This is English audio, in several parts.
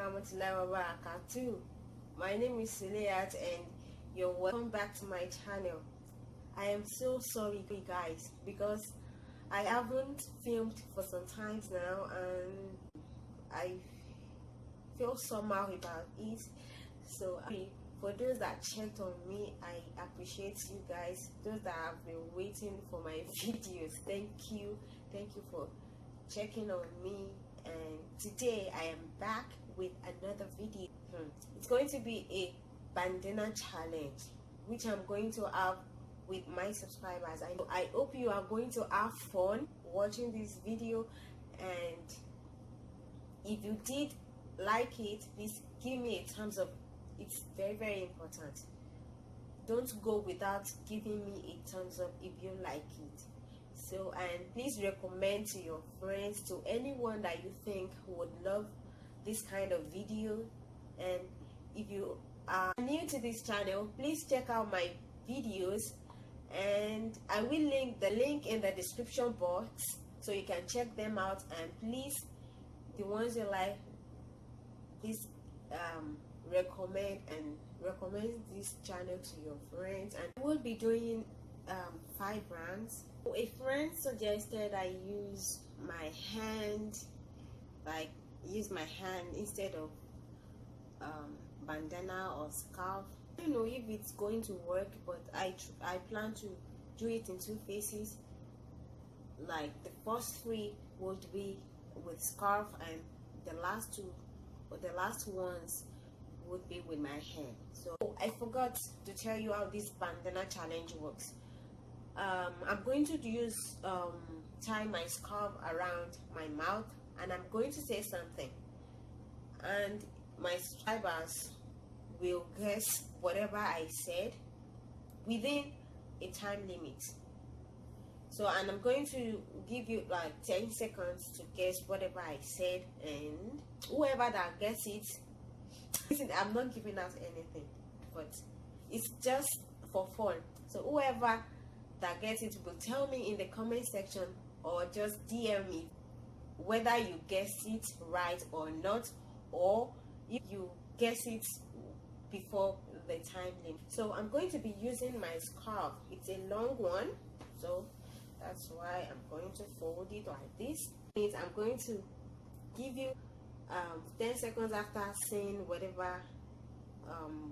warahmatullahi wabarakatuh. My name is Sulayat and you're welcome back to my channel. I am so sorry guys because I haven't filmed for some times now and I feel somehow about it. So for those that checked on me, I appreciate you guys. Those that have been waiting for my videos, thank you for checking on me. And today I am back with another video. It's going to be a bandana challenge which I'm going to have with my subscribers. I hope you are going to have fun watching this video, and if you did like it, please give me a thumbs up. It's very important. Don't go without giving me a thumbs up if you like it. So, and please recommend to your friends, to anyone that you think would love this kind of video. And if you are new to this channel, please check out my videos, and I will link the link in the description box so you can check them out. And please, the ones you like, please recommend this channel to your friends. And we'll be doing 5 rounds. A friend suggested I use my hand, instead of bandana or scarf. I don't know if it's going to work, but I plan to do it in 2 phases. Like the first 3 would be with scarf, and the last ones would be with my hand. So I forgot to tell you how this bandana challenge works. I'm going to tie my scarf around my mouth, and I'm going to say something, and my subscribers will guess whatever I said within a time limit. So, and I'm going to give you like 10 seconds to guess whatever I said, and whoever that gets it, I'm not giving out anything, but it's just for fun. So whoever that gets it will tell me in the comment section, or just DM me whether you guess it right or not, or if you guess it before the time limit. So I'm going to be using my scarf. It's a long one, so that's why I'm going to fold it like this. I'm going to give you 10 seconds after saying whatever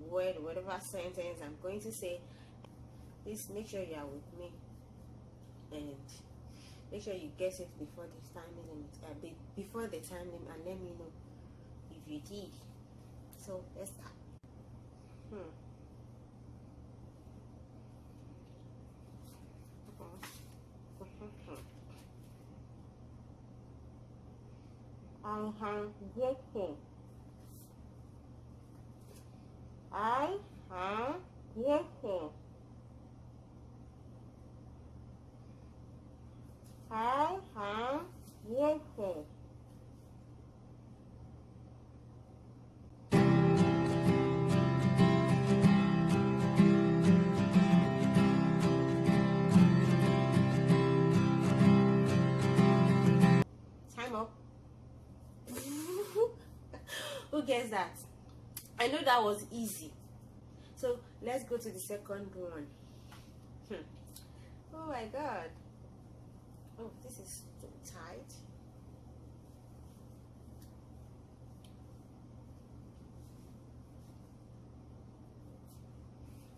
word, whatever sentence I'm going to say. Please make sure you are with me, and make sure you guess it before the time limit, and let me know if you did. So let's start. I am grateful. I am grateful. I am grateful. Time up. Who gets that? I know that was easy. So let's go to the second one. Oh my god. Oh, this is too tight.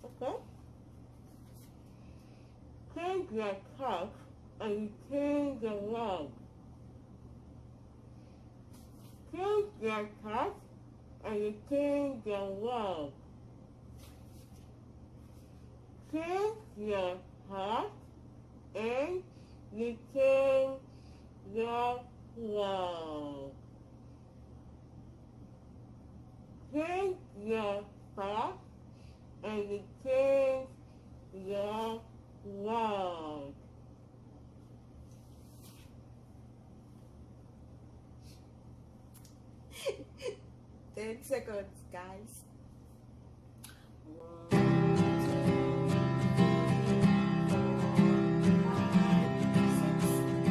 Okay. Change your cup and change the log. Change your cup and change the log. Change your cup and you change your log. Change your cup and you change your log. Ten seconds, guys. 1, 2, 3, 4, 5, 6, 7,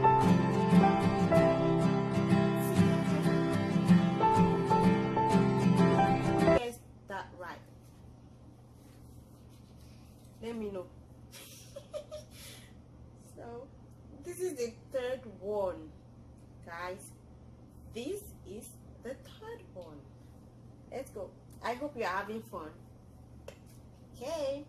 8, this is the third one, guys. This is the third one. Let's go. I hope you're having fun. Okay.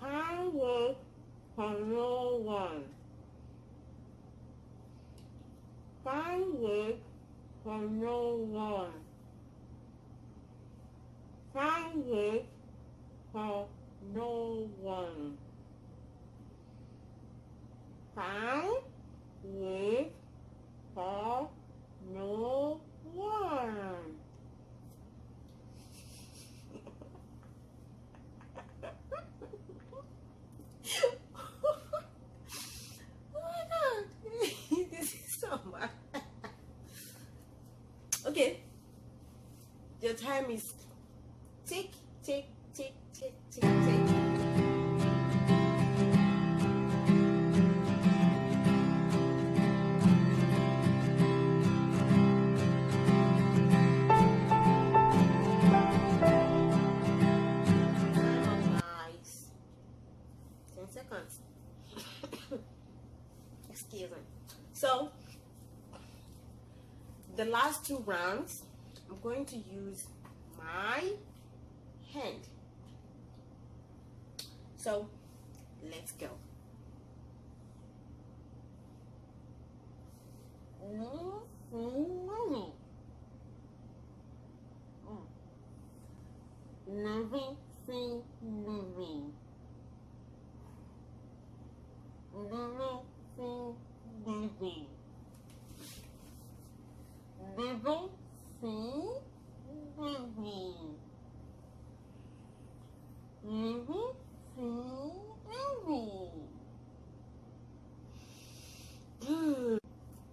Can't wait for no one. Can't wait for no one. Can't wait for no one. Can't wait for no one. Oh my god, this is so much. Okay, your time is tick, tick, tick, tick, tick, tick. Nice. 10 seconds. Excuse me. So, the last 2 rounds, I'm going to use my hand. So, let's go. Living, free, living. Living, free, living. Living, free, living. Living, free, living.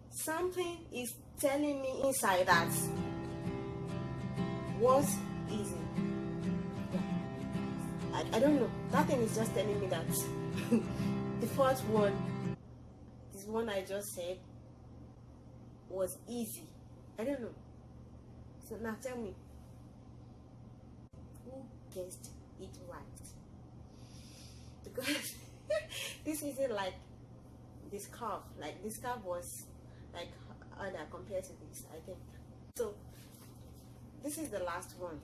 Something is telling me inside that was easy. I don't know. That thing is just telling me that the first one, this one I just said, was easy. I don't know. So now tell me, who guessed it right? Because this isn't like this scarf. Like this scarf was like harder compared to this, I think. So this is the last one.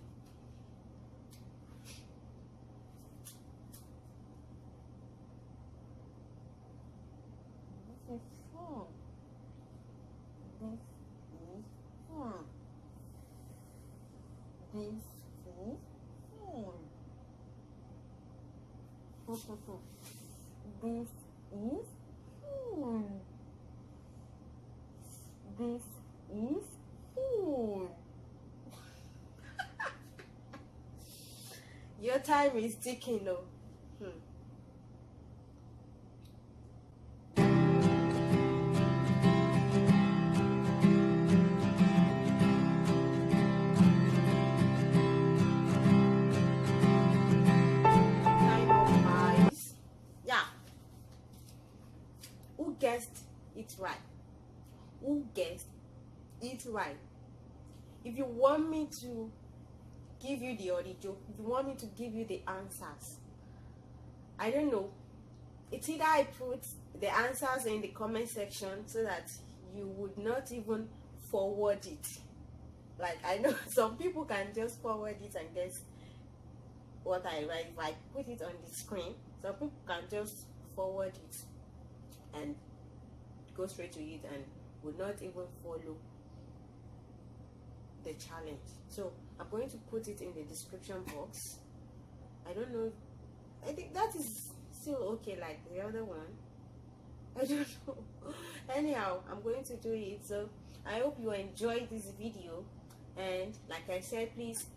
This is fun. This is fun. This is fun. This is fun. This is fun. Your time is ticking though. Who guessed it right? Who guessed it right? If you want me to give you the audio, if you want me to give you the answers, I don't know. It's either I put the answers in the comment section so that you would not even forward it. Like I know some people can just forward it and guess what I write. If I put it on the screen, some people can just forward it and go straight to it and would not even follow the challenge. So I'm going to put it in the description box. I don't know, I think that is still okay like the other one. I don't know. Anyhow, I'm going to do it. So I hope you enjoyed this video, and like I said, please,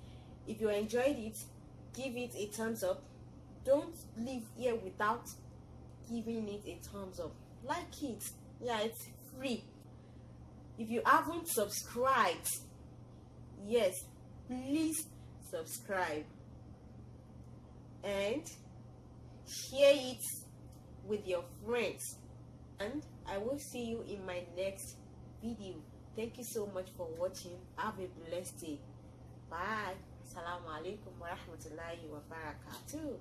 if you enjoyed it, give it a thumbs up. Don't leave here without giving it a thumbs up. Like it. Yeah, it's free. If you haven't subscribed, yes, please subscribe and share it with your friends, and I will see you in my next video. Thank you so much for watching. Have a blessed day. Bye. Assalamu alaikum wa rahmatullahi wa barakatuh.